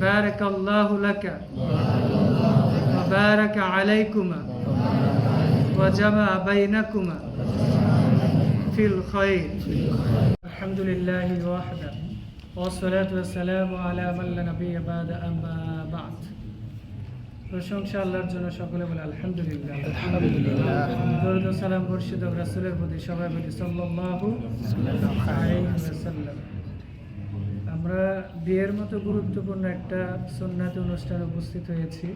بارك الله لك وبارك عليكما وجمع بينكما في الخير الحمد لله وحده والصلاة والسلام على من لا نبي بعد أما بعد প্রশংসা আল্লাহর জন্য সকলে বলে আলহামদুলিল্লাহ আলহামদুলিল্লাহ দরুদ ও সালাম বর্ষিত রাসূলের প্রতি সবাই বলি সাল্লাল্লাহু আলাইহি ওয়াসাল্লাম। আমরা বিয়ের মতো গুরুত্বপূর্ণ একটা সুন্নাত অনুষ্ঠানে উপস্থিত হয়েছি।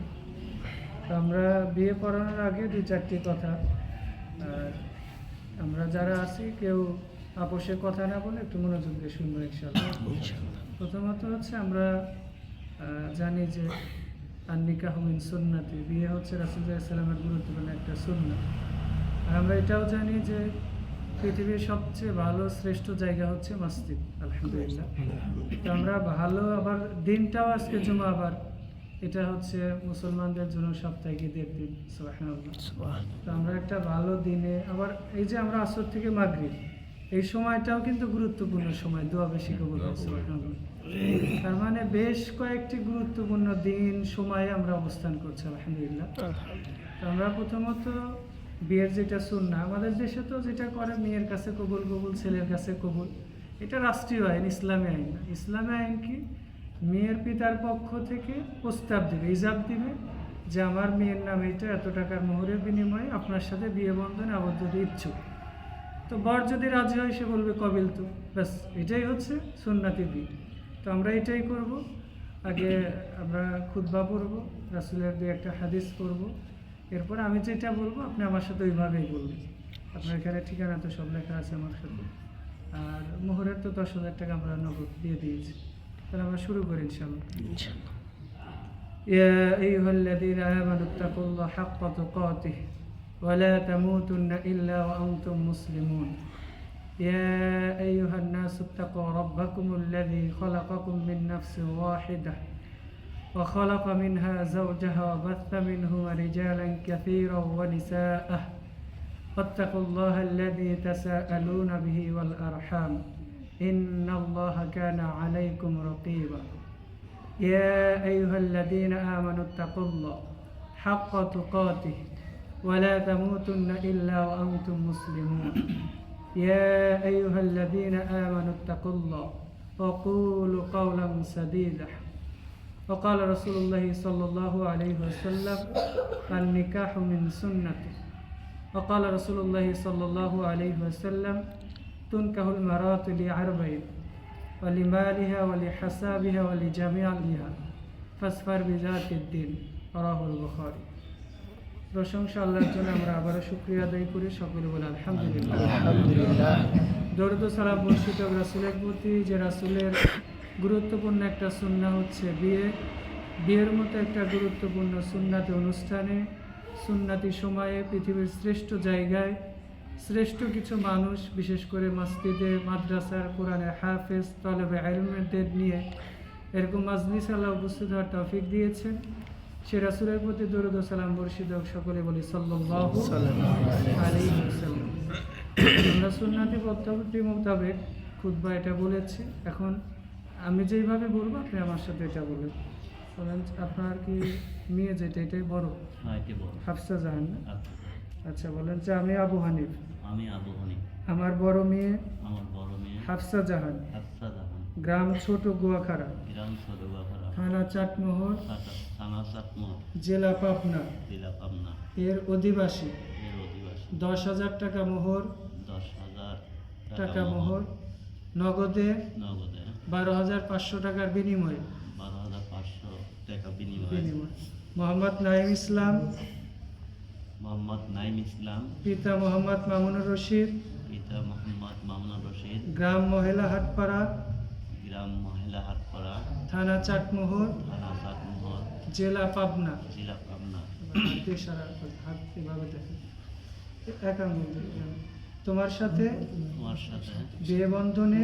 আমরা বিয়ে পড়ানোর আগে দুই চারটি কথা, আর আমরা যারা আছি কেউ আপোষে কথা না বলে একটু মনোযোগ দিয়ে শুনবো ইনশাআল্লাহ। প্রথমত হচ্ছে আমরা জানি যে আন-নিকাহু মিন সুন্নতি, বিয়ে হচ্ছে রাসূলুল্লাহ সাল্লাল্লাহু আলাইহি ওয়াসাল্লামের গুরুত্বপূর্ণ একটা সুন্নাত। আর আমরা এটাও জানি যে পৃথিবীর সবচেয়ে ভালো শ্রেষ্ঠ জায়গা হচ্ছে মসজিদ, আলহামদুলিল্লাহ। তো আমরা ভালো, আবার দিনটাও আজকে জুমাবার, এটা হচ্ছে মুসলমানদের জন্য সপ্তাহে ঈদের দিন, সুবহানাল্লাহ। তো আমরা একটা ভালো দিনে, আবার এই যে আমরা আসর থেকে মাগরিব, এই সময়টাও কিন্তু গুরুত্বপূর্ণ সময়, দোয়া বেশি কবুল হয়, সুবহানাল্লাহ। তার মানে বেশ কয়েকটি গুরুত্বপূর্ণ দিন সময়ে আমরা অবস্থান করছি, আলহামদুলিল্লাহ। তো আমরা প্রথমত বিয়ের যেটা সুন্নাহ, আমাদের দেশে তো যেটা করে মেয়ের কাছে কবুল কবুল, ছেলের কাছে কবুল, এটা রাষ্ট্রীয় আইন, ইসলামী আইন না। ইসলামী আইন কি? মেয়ের পিতার পক্ষ থেকে প্রস্তাব দিবে, ইজাব দিবে যে আমার মেয়ের নামে এটা এত টাকার মোহরের বিনিময়ে আপনার সাথে বিয়ে বন্ধনে আবদ্ধ হতে ইচ্ছুক। তো বর যদি রাজি হয় সে বলবে কবিল তো, ব্যাস এটাই হচ্ছে সুন্নাতি বিয়ে। তো আমরা এটাই করব। আগে আমরা খুতবা পড়ব, রাসূলের দিয়ে একটা হাদিস পড়ব, এরপর আমি যেটা বলবো আপনি আমার সাথে ওইভাবেই বলবেন। আপনার এখানে ঠিকানা তো সব লেখা আছে আমার সাথে, আর মোহরের তো 10,000 টাকা আমরা নগদ দিয়ে দিয়েছি। তাহলে আমরা শুরু করি ইনশাআল্লাহ। ইয়া আইয়ুহাল্লাযীনা আমানু তাকুল্লাহা হাক্কা তুকাতিহি ওয়া লা তামুতুন্না ইল্লা ওয়া আনতুম মুসলিমুন। ইয়া আইয়ুহান নাসু তাকু রাব্বাকুমুল্লাযী খালাকাকুম মিন নাফসিন ওয়াহিদাহ وخلق منها زوجها وبث منهما رجالا كثيرا ونساء واتقوا الله الذي تساءلون به والأرحام إن الله كان عليكم رقيبا يا أيها الذين آمنوا اتقوا الله حق تقاته ولا تموتن إلا وأنتم مسلمون يا أيها الذين آمنوا اتقوا الله وقولوا قولا سديدا وقال رسول الله صلى الله عليه وسلم النكاح من سنته وقال رسول الله صلى الله عليه وسلم تنكح المرأة لأربعين ولمالها ولحسابها ولجمالها فاصفر بذات الدين رواه البخاري। প্রশংসা আল্লাহর জন্য, আমরা আবারও শুকরিয়া আদায় করি, সকলে বলে আলহামদুলিল্লাহ আলহামদুলিল্লাহ। দরুদ ও সালাম বর্ষিত রাসূলের প্রতি, যে রাসূলের গুরুত্বপূর্ণ একটা সুন্নাহ হচ্ছে বিয়ে। বিয়ের মতো একটা গুরুত্বপূর্ণ সুন্নাতি অনুষ্ঠানে, সুন্নাতি সময়ে, পৃথিবীর শ্রেষ্ঠ জায়গায় শ্রেষ্ঠ কিছু মানুষ, বিশেষ করে মসজিদে, মাদ্রাসার, কোরআনের হাফেজ, তালেবে ইলমদের নিয়ে এরকম মাজলিসে আল্লাহ উপস্থিত হওয়ার তৌফিক দিয়েছেন। সে রাসূলের প্রতি দরুদ ও সালাম বর্ষিত সকলে বলি সাল্লাল্লাহু আলাইহি ওয়াসাল্লাম। আমরা সুন্নাতি পদ্ধতি মোতাবেক খুতবা এটা বলেছি। এখন আমি যেইভাবে বলবো আপনি আমার সাথে এটা বলেন। বলেন আপনার কি মেয়ে যেটা এটাই বড়? হাফসা জাহান না? আচ্ছা, বলেন যে আমি আবু হানিফ, আমার বড় মেয়ে হাফসা জাহান, গ্রাম ছোট গুয়াখাড়া, থানা চাটমোহর, জেলা পাবনা, এর অধিবাসী। 10,000 টাকা মোহর, নগদে 12,500 টাকার বিনিময়ে মোহাম্মদ নাইম ইসলাম, পিতা মোহাম্মদ মামুনুর রশিদ, গ্রাম মহিলা হাটপাড়া, থানা চাটমোহর, জেলা পাবনা। তোমার সাথে বিয়ে বন্ধনে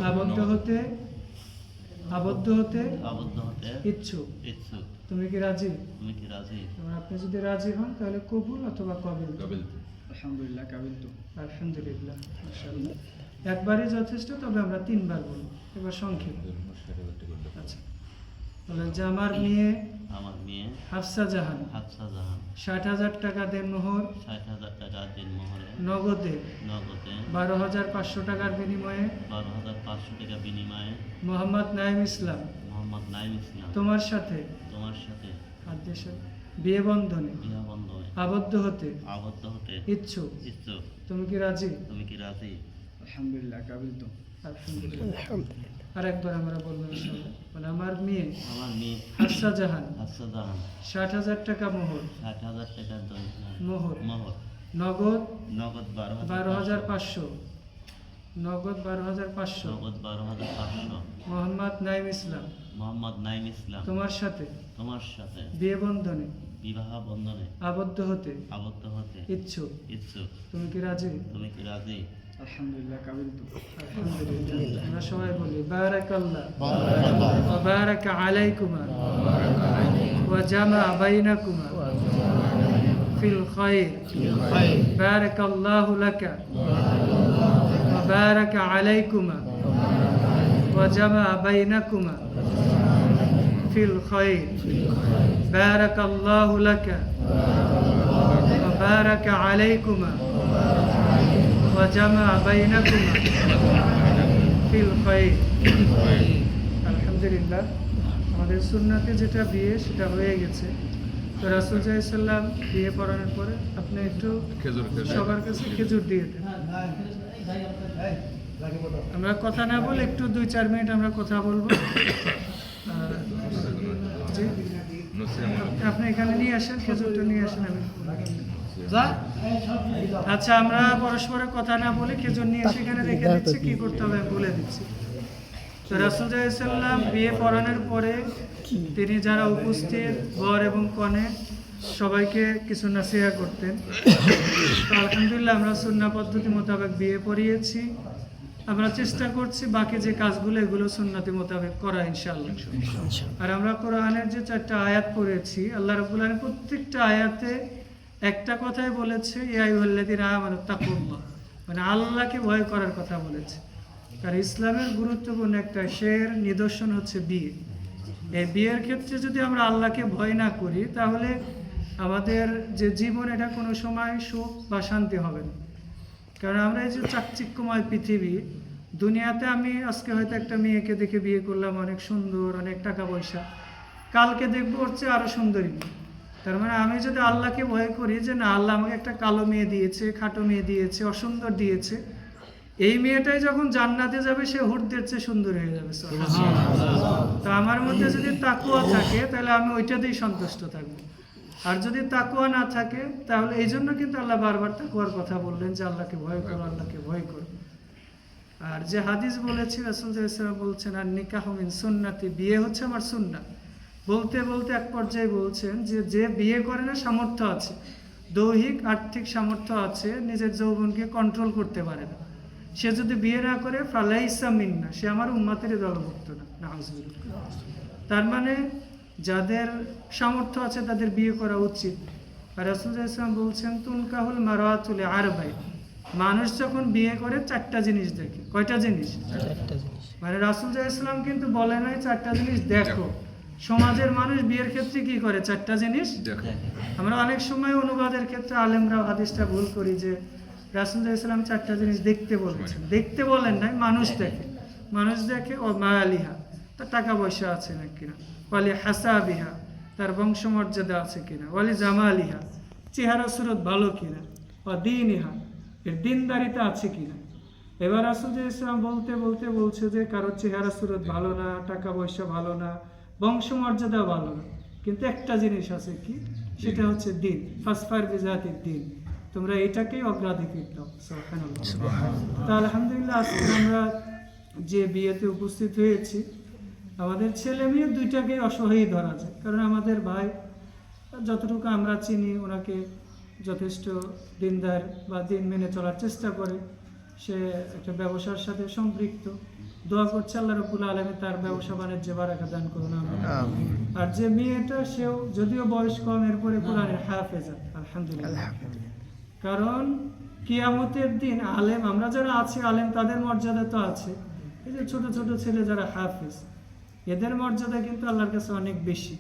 আবদ্ধ হতে ইচ্ছুক। তুমি কি রাজি? আপনি যদি রাজি হন তাহলে কবুল অথবা কবিল। আলহামদুলিল্লাহ কাবিল তো। আলহামদুলিল্লাহ, মাশাআল্লাহ। একবারই যথেষ্ট, তবে আমরা 3 বার বলবো। এবার সংক্ষেপ। আচ্ছা, বলেন যে আমার মেয়ে আমার মেয়ে হাফসা জাহান হাফসা জাহান 60,000 টাকা দেনমোহর 60,000 টাকা দিনমোহরে নগদে নগদে 12,500 টাকার বিনিময়ে 12,500 টাকা বিনিময়ে মোহাম্মদ নাইম ইসলাম মোহাম্মদ নাইম ইসলাম তোমার সাথে তোমার সাথে আদেশে বিয়ে বন্ধনে বিবাহ বন্ধনে আবদ্ধ হতে আবদ্ধ হতে ইচ্ছুক। ইচ্ছুক। তুমি কি রাজি? তুমি কি রাজি? আলহামদুলিল্লাহ কাবিলতু। আলহামদুলিল্লাহ। আরেকবার আমরা বলবো ইনশাআল্লাহ। বলে আমার মেয়ে আমার মেয়ে হাফসা জাহান হাফসা জাহান 60,000 টাকা মোহর 60,000 টাকা মোহর মোহর নগদ নগদ 12,500 নগদ 12,500 নগদ 12,500 মোহাম্মদ নাইম ইসলাম মোহাম্মদ নাইম ইসলাম তোমার সাথে তোমার সাথে বিয়ে বন্ধনে বিবাহ বন্ধনে আবদ্ধ হতে আবদ্ধ হতে ইচ্ছুক। ইচ্ছুক। তুমি কি রাজি? তুমি কি রাজি? আলহামদুলিল্লাহ কাবিলতু। আলহামদুলিল্লাহ। আমরা সবাই বলি বারাকাল্লাহ ওয়া বারাকা আলাইকুমা ওয়া জামা বাইনাকুমা ফিল খায়র বারাকাল্লাহু লাকা ওয়া বারাকা আলাইকুমা ওয়া জামা বাইনাকুমা ফিল খায়র বারাকাল্লাহু লাকা ওয়া বারাকা আলাইকুমা وجمع بينكما في الخير। আলহামদুলিল্লাহ, আমাদের সুন্নাতে যেটা বিয়ে সেটা হয়ে গেছে। তো রাসূল সাল্লাল্লাহু আলাইহি সাল্লাম বিয়ে পড়ানোর পরে আপনি একটু সবার কাছে খেজুর দিয়ে দেন। আমরা কথা না বলে একটু 2-4 মিনিট আমরা কথা বলবো। জি, আপনি এখানে নিয়ে আসেন, খেজুরটা নিয়ে আসেন। আমি আচ্ছা, আমরা পরস্পরের কথা না বলে খেজুর নিয়ে সেখানে রেখে দিচ্ছি, কি করতে হবে আমি বলে দিচ্ছি। তো রাসূল সাল্লাল্লাহু আলাইহি সাল্লাম বিয়ে পড়ানোর পরে তিনি যারা উপস্থিত বর এবং কনে সবাইকে কিছু নসিহত করতেন। তো আলহামদুলিল্লাহ আমরা সুন্নাহ পদ্ধতি মোতাবেক বিয়ে পড়িয়েছি। আমরা চেষ্টা করছি বাকি যে কাজগুলো এগুলো সুন্নতি মোতাবেক করা ইনশাআল্লাহ। আর আমরা কোরআনের যে 4টা আয়াত পড়েছি, আল্লাহ রাব্বুল আলামিন প্রত্যেকটা আয়াতে একটা কথাই বলেছে, ইয়া আইয়ুহাল্লাযীনা আমানু তাকুল্লাহ, মানে আল্লাহকে ভয় করার কথা বলেছে। আর ইসলামের গুরুত্বপূর্ণ একটা শের নিদর্শন হচ্ছে বিয়ে। এই বিয়ের ক্ষেত্রে যদি আমরা আল্লাহকে ভয় না করি তাহলে আমাদের যে জীবন এটা কোনো সময় সুখ বা শান্তি হবে না। কারণ আমরা এই যে চাকচিক্যময় পৃথিবী, দুনিয়াতে আমি আজকে হয়তো একটা মেয়েকে দেখে বিয়ে করলাম, অনেক সুন্দর, অনেক টাকা পয়সা, কালকে দেখবো হচ্ছে আরো সুন্দরী। তার মানে আমি যদি আল্লাহকে ভয় করি যে না, আল্লাহ আমাকে একটা কালো মেয়ে দিয়েছে, খাটো মেয়ে দিয়েছে, অসুন্দর দিয়েছে, এই মেয়েটাই যখন জান্নাতে যাবে সে হুরদের চেয়ে সুন্দর হয়ে যাবে। তো আমার মধ্যে যদি তাকওয়া থাকে তাহলে আমি ওইটাতেই সন্তুষ্ট থাকবো। আর যদি তাকওয়া না থাকে তাহলে এই জন্য কিন্তু আল্লাহ বারবার তাকওয়ার কথা বললেন যে আল্লাহকে ভয় করো, আল্লাহকে ভয় করো। আর যে হাদিস বলেছি, রাসূল সাল্লাল্লাহু আলাইহি ওয়াসাল্লাম বলছেন আর নিকাহু মিন সুন্নতি, বিয়ে হচ্ছে আমার সুন্নাহ। বলতে বলতে এক পর্যায়ে বলছেন যে যে বিয়ে করে না, সামর্থ্য আছে, দৈহিক আর্থিক সামর্থ্য আছে, নিজের যৌবনকে কন্ট্রোল করতে পারে না, সে যদি বিয়ে না করে ফালাইসা মিন্না, সে আমার উম্মতের দলভুক্ত না। নাউযুবিল্লাহ। তার মানে যাদের সামর্থ্য আছে তাদের বিয়ে করা উচিত। আর রাসূল সাল্লাল্লাহু আলাইহি ওয়াসাল্লাম বলছেন তুনকাহুল মারআতু লিআরবাই, মানুষ যখন বিয়ে করে 4টা জিনিস দেখে। কয়টা জিনিস? 4টা জিনিস। মানে রাসূল সাল্লাল্লাহু আলাইহি ওয়াসাল্লাম কিন্তু বলে নাই 4টা জিনিস দেখো। সমাজের মানুষ বিয়ের ক্ষেত্রে কি করে? 4টা জিনিস দেখে। আমরা অনেক সময় অনুবাদের ক্ষেত্রে আলেমরা হাদিসটা ভুল করি যে রাসূল সাল্লাল্লাহু আলাইহি ওয়াসাল্লাম 4টা জিনিস দেখতে বলেছেন। দেখতে বলেন নাই, মানুষ দেখে। মানুষ দেখে ও মালিহা, তার টাকা পয়সা আছে না কিনা, ওয়ালি হাসাবিহা, তার বংশমর্যাদা আছে কিনা, ওয়ালি জামালিহা, চেহারা সুরত ভালো কিনা, ও দীনিহা, এর দিনদারিতা আছে কিনা। এবার রাসূল সাল্লাল্লাহু আলাইহি ওয়াসাল্লাম বলতে বলতে বলছে যে কারো চেহারা সুরত ভালো না, টাকা পয়সা ভালো না, বংশমর্যাদা ভালো না, কিন্তু একটা জিনিস আছে, কি? সেটা হচ্ছে দিন। ফাসফার বিজাতির দিন, তোমরা এটাকেই অগ্রাধিকার দাও। সুবহানাল্লাহ। তো আলহামদুলিল্লাহ, আজকে আমরা যে বিয়েতে উপস্থিত হয়েছি, আমাদের ছেলে মেয়ে দুইটাকেই অসহায় ধরা যায়। কারণ আমাদের ভাই যতটুকু আমরা চিনি ওনাকে যথেষ্ট দিনদার বা দিন মেনে চলার চেষ্টা করে, সে একটা ব্যবসার সাথে সম্পৃক্ত। দোয়া করছে আল্লাহ রাব্বুল আলামিন তার ব্যবসা বাণিজ্যে বারাকা দান করুন। আর যে মেয়েটা, সেও যদিও বয়স কম, এরপরে কোরআনের হাফেজা, আলহামদুলিল্লাহ। কারণ কিয়ামতের দিন আলেম, আমরা যারা আছি আলেম, তাদের মর্যাদা তো আছে। এই যে ছোট ছোট ছেলে যারা হাফেজ, এদের মর্যাদা কিন্তু আল্লাহর কাছে অনেক বেশি।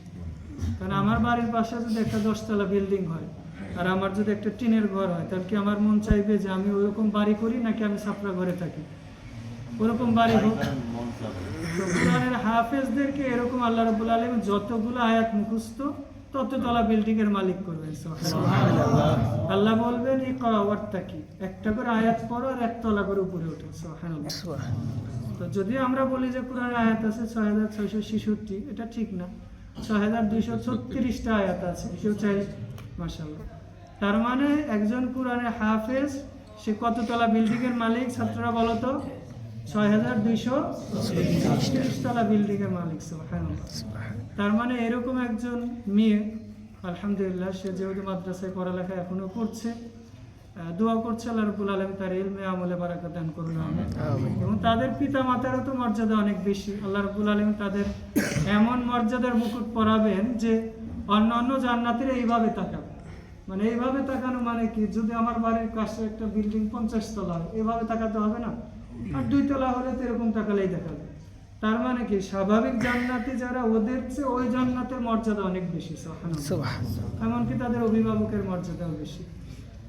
কারণ আমার বাড়ির পাশে যদি একটা 10তলা বিল্ডিং হয় আর আমার যদি একটা টিনের ঘর হয়, তাহলে কি আমার মন চাইবে যে আমি ওরকম বাড়ি করি নাকি আমি ছাপড়া ঘরে থাকি? ওরকম বাড়ি হোক। মন চাবে। তো কোরআনের হাফেজদেরকে এরকম আল্লাহ রাব্বুল আলামিন যতগুলো আয়াত মুখস্থ তততলা বিল্ডিং এর মালিক করবেন। সুবহানাল্লাহ। আল্লাহ বলবেন ইকরা ওয়াত্তাকি, একটা করে আয়াত পড়ো আর একতলা করে উপরে ওঠো। সুবহানাল্লাহ। তো যদি আমরা বলি যে কোরআনের আয়াত আছে 6666, এটা ঠিক না। 6236টা আয়াত আছে, কেউ চাই মাশাআল্লাহ। তার মানে একজন কোরআনের হাফেজ সে কততলা বিল্ডিং এর মালিক? ছাত্ররা বলো তো। 6236 তলা বিল্ডিং এর মালিক। সুবহানাল্লাহ। তার মানে এরকম একজন মেয়ে, আলহামদুলিল্লাহ, সে যেহেতু মাদ্রাসায় পড়ালেখা এখনো করছে, দোয়া করছে আল্লাহ রাব্বুল আলামিন তার ইলমে আমলে বারাকাত দান করুন, আমিন। এবং তাদের পিতা মাতারও তো মর্যাদা অনেক বেশি। আল্লাহ রাব্বুল আলামিন তাদের এমন মর্যাদার মুকুট পরাবেন যে অন্যান্য জান্নাতীরা এইভাবে তাকাবে। মানে এইভাবে তাকানো মানে কি, যদি আমার বাড়ির কাছে একটা বিল্ডিং 50 তলা হয়, এইভাবে তাকাতে হবে না, আর 2 তলা হলে তো এরকম তাকালেই দেখাবে। তার মানে কি, স্বাভাবিক জান্নাতি যারা, ওদের চেয়ে ওই জান্নাতের মর্যাদা অনেক বেশি। সুবহানাল্লাহ। এমনকি তাদের অভিভাবকের মর্যাদাও বেশি।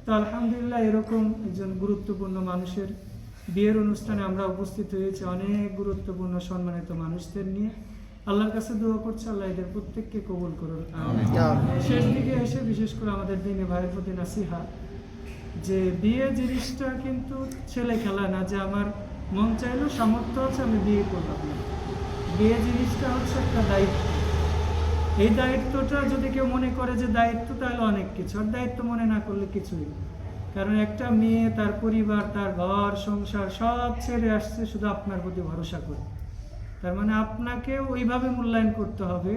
তো আলহামদুলিল্লাহ, এরকম একজন গুরুত্বপূর্ণ মানুষের বিয়ের অনুষ্ঠানে আমরা উপস্থিত হয়েছি, অনেক গুরুত্বপূর্ণ সম্মানিত মানুষদের নিয়ে। আল্লাহর কাছে দোয়া করছে আল্লাহ এদের প্রত্যেককে কবুল করুন। শেষ দিকে এসে বিশেষ করে আমাদের দিনে ভাইয়ের প্রতি নাসিহা, যে বিয়ে জিনিসটা কিন্তু ছেলে খেলা না, যে আমার মন চাইলো, সামর্থ্য আছে, আমি বিয়ে করলাম না। বিয়ে জিনিসটা হচ্ছে একটা দায়িত্ব। এই দায়িত্বটা যদি কেউ মনে করে যে দায়িত্ব, তাহলে অনেক কিছু, আর দায়িত্ব মনে না করলে কিছুই না। কারণ একটা মেয়ে তার পরিবার, তার ঘর সংসার সব ছেড়ে আসছে শুধু আপনার প্রতি ভরসা করে। তার মানে আপনাকে ওইভাবে মূল্যায়ন করতে হবে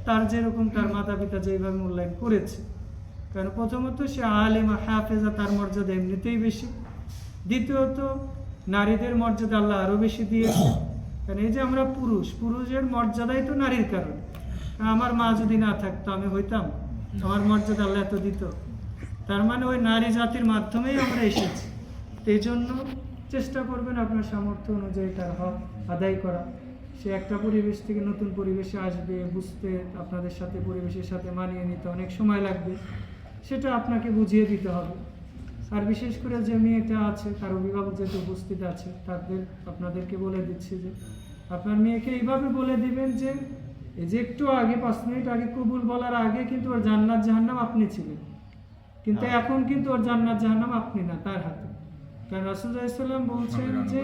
তার যেরকম তার মাতা পিতা যেইভাবে মূল্যায়ন করেছে। কারণ প্রথমত সে আলেমা হাফেজা, তার মর্যাদা এমনিতেই বেশি। দ্বিতীয়ত নারীদের মর্যাদা আল্লাহ আরও বেশি দিয়েছে। কারণ এই যে আমরা পুরুষের মর্যাদাই তো নারীর কারণে। আমার মা যদি না থাকতো আমি হইতাম, আমার মর্যাদা আল্লাহ এত দিত। তার মানে ওই নারী জাতির মাধ্যমেই আমরা এসেছি। এই জন্য চেষ্টা করবেন আপনার সামর্থ্য অনুযায়ী তার হক আদায় করা। সে একটা পরিবেশ থেকে নতুন পরিবেশে আসবে, বুঝতে, আপনাদের সাথে পরিবেশের সাথে মানিয়ে নিতে অনেক সময় লাগবে, সেটা আপনাকে বুঝিয়ে দিতে হবে। আর বিশেষ করে যে মেয়েটা আছে, তার অভিভাবক যেহেতু উপস্থিত আছে, আপনাদেরকে বলে দিচ্ছি যে আপনার মেয়েকে এইভাবে বলে দিবেন যে এই যে একটু আগে 5 মিনিট আগে কবুল বলার আগে কিন্তু ওর জান্নাত জাহান্নাম আপনি ছিলেন, কিন্তু এখন কিন্তু ওর জান্নাত জাহান্নাম আপনি না, তার হাতে। কারণ রাসূলুল্লাহ সাল্লাল্লাহু আলাইহি ওয়াসাল্লাম বলছেন যে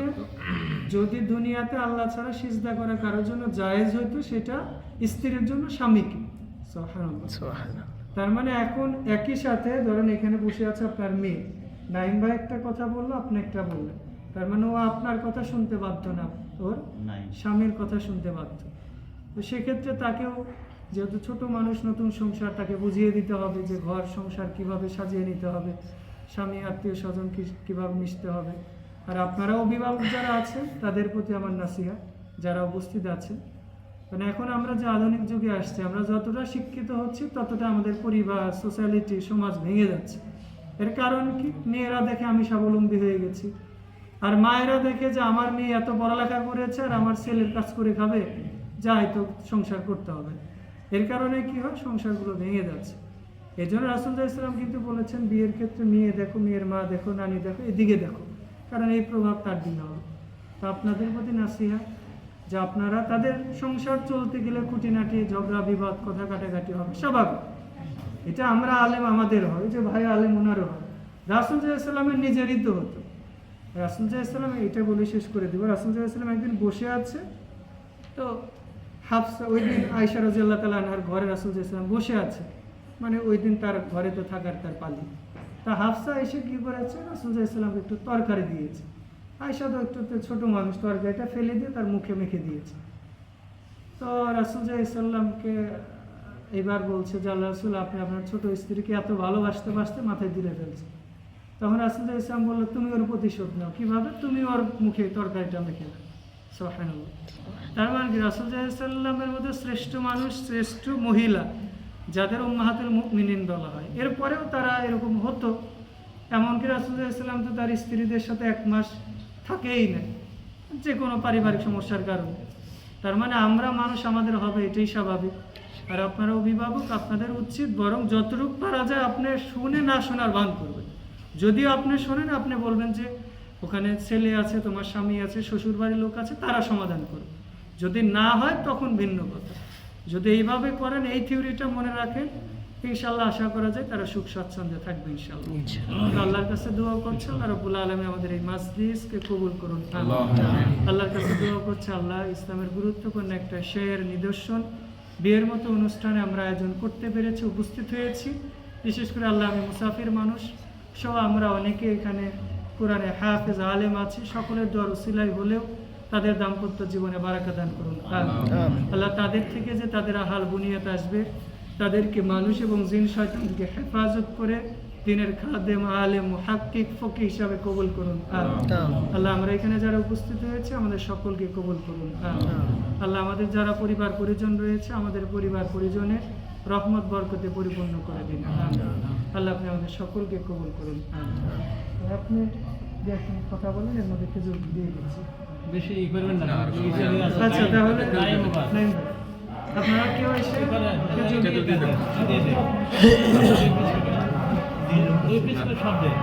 যদি দুনিয়াতে আল্লাহ ছাড়া সিজদা করা কারোর জন্য জায়েজ হইতো, সেটা স্ত্রীর জন্য স্বামীকে। সুবহানাল্লাহ। তার মানে এখন একই সাথে ধরেন এখানে বসে আছে আপনার মেয়ে, নাইম ভাই একটা কথা বললো, আপনি একটা বললেন, তার মানে ও আপনার কথা শুনতে বাধ্য না, ওর স্বামীর কথা শুনতে বাধ্য। তো সেক্ষেত্রে তাকেও, যেহেতু ছোট মানুষ, নতুন সংসার, তাকে বুঝিয়ে দিতে হবে যে ঘর সংসার কিভাবে সাজিয়ে নিতে হবে, স্বামী আত্মীয় স্বজন কীভাবে মিশতে হবে। আর আপনারা অভিভাবক যারা আছেন তাদের প্রতি আমার নাসিহা, যারা উপস্থিত আছেন, মানে এখন আমরা যে আধুনিক যুগে আসছি, আমরা যতটা শিক্ষিত হচ্ছি ততটা আমাদের পরিবার, সোসাইটি, সমাজ ভেঙে যাচ্ছে। এর কারণ কি, মেয়েরা দেখে আমি স্বাবলম্বী হয়ে গেছি, আর মায়েরা দেখে যে আমার মেয়ে এত পড়ালেখা করেছে আর আমার ছেলের কাজ করে খাবে, যাই তো সংসার করতে হবে। এর কারণে কি হয়, সংসারগুলো ভেঙে যাচ্ছে। এই জন্য রাসূলুল্লাহ সাল্লাল্লাহু আলাইহি ওয়াসাল্লাম কিন্তু বলেছেন বিয়ের ক্ষেত্রে মেয়ে দেখো, মেয়ের মা দেখো, নানি দেখো, এদিকে দেখো, কারণ এই প্রভাব তার দিন হবে। তো আপনাদের প্রতি নাসিহা যে আপনারা তাদের সংসার চলতে গেলে খুঁটিনাটি ঝগড়া বিবাদ কথা কাটাকাটি হবে, স্বাভাবিক। এটা আমরা আলেম আমাদের হয়, যে ভাই আলেম ওনারও হয়, রাসূলুল্লাহ সাল্লাল্লাহু আলাইহি ওয়াসাল্লামের নিজেরই তো হতো। রাসূলুল্লাহ সাল্লাল্লাহু আলাইহি ওয়াসাল্লাম, এটা বলে শেষ করে দেব, রাসূলুল্লাহ সাল্লাল্লাহু আলাইহি ওয়াসাল্লাম একদিন বসে আছে, তো হাফসা, ওই দিন আয়েশা রাদিয়াল্লাহু তাআলা আনহার ঘরে রাসূলুল্লাহ সাল্লাল্লাহু আলাইহি ওয়াসাল্লাম বসে আছে, মানে ওই দিন তার ঘরে তো থাকার তার পালি। তা হাফসা এসে কী করেছে, রাসূলুল্লাহ সাল্লাল্লাহু আলাইহি ওয়াসাল্লামকে একটু তরকারি দিয়েছে। আয়েশা তো একটু ছোট মানুষ, তরকারিটা ফেলে দিয়ে তার মুখে মেখে দিয়েছে। তো রাসূলুল্লাহ সাল্লাল্লাহু আলাইহি ওয়াসাল্লামকে এবার বলছে যে আল্লাহ রাসূল, আপনি আপনার ছোট স্ত্রীকে এত ভালোবাসতে মাথায় দিলে ফেলছে। তখন রাসূলুল্লাহ সাল্লাল্লাহু আলাইহি ওয়াসাল্লাম বললো, তুমি ওর প্রতিশোধ নাও। কীভাবে? তুমি ওর মুখে তরকারিটা মেখে দাও। সুবহানাল্লাহ। তার মানে কি, রাসূলুল্লাহ সাল্লাল্লাহু আলাইহি ওয়াসাল্লামের মধ্যে শ্রেষ্ঠ মানুষ, শ্রেষ্ঠ মহিলা, যাদের উম্মাহাতুল মুমিনিন বলা হয়, এরপরেও তারা এরকম হতো। এমনকি রাসূলুল্লাহ সাল্লাল্লাহু আলাইহি ওয়াসাল্লাম তো তার স্ত্রীদের সাথে 1 মাস থাকেই না, যে কোনো পারিবারিক সমস্যার কারণে। তার মানে আমরা মানুষ, আমাদের হবে, এটাই স্বাভাবিক। আর আপনারা অভিভাবক, আপনাদের উচিত বরং যতটুকু পারা যায় আপনি শুনে না শোনার ভান করবেন। যদিও আপনি শোনেন, আপনি বলবেন যে ওখানে ছেলে আছে, তোমার স্বামী আছে, শ্বশুর বাড়ির লোক আছে, তারা সমাধান করবে। যদি না হয় তখন ভিন্ন কথা। যদি এইভাবে করেন, এই থিওরিটা মনে রাখেন, ইনশাল্লাহ আশা করা যায় তারা সুখ স্বাচ্ছন্দ্যে থাকবে ইনশাল্লাহ। আমরা আল্লাহর কাছে দোয়া করছি, আল্লাহ রাব্বুল আলামিন আমাদের এই মাজলিসকে কবুল করুন। আল্লাহর কাছে দোয়া করছি, আল্লাহ ইসলামের গুরুত্বপূর্ণ একটা শের নিদর্শন বিয়ের মতো অনুষ্ঠানে আমরা আয়োজন করতে পেরেছি, উপস্থিত হয়েছি। বিশেষ করে আল্লাহ, আমি মুসাফির মানুষ সহ আমরা অনেকে এখানে কোরআনে হাফেজ আলেম আছি, সকলের দোয়ার উসিলাই হলেও তাদের দাম্পত্য জীবনে বারাকা দান করুন। আল্লাহ তাদের থেকে যে তাদের আহাল বুনিয়াত আসবে, তাদেরকে মানুষ এবং জিন শয়তান থেকে হেফাজত করে দিনের খাদেম, আলেম, মুহাক্কিক, ফকিহ হিসাবে কবুল করুন। আল্লাহ আমরা এখানে যারা উপস্থিত হয়েছে আমাদের সকলকে কবুল করুন। আল্লাহ আমাদের যারা পরিবার পরিজন রয়েছে, আমাদের পরিবার পরিজনে রহমত বরকতে পরিপূর্ণ করে দিন। আল্লাহ আপনি আমাদের সকলকে কবুল করুন। আপনি যে এখন কথা বলেন, এর মধ্যে খেজুর দিয়ে দিচ্ছি। বেশি ই করবেন না। আচ্ছা, তাহলে নাই, আপনারা কেউ এসে খেজুর দিয়ে দেন। দুই পিস করে সব দেয়,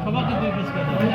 সবাইকে 2 পিস করে দেয়।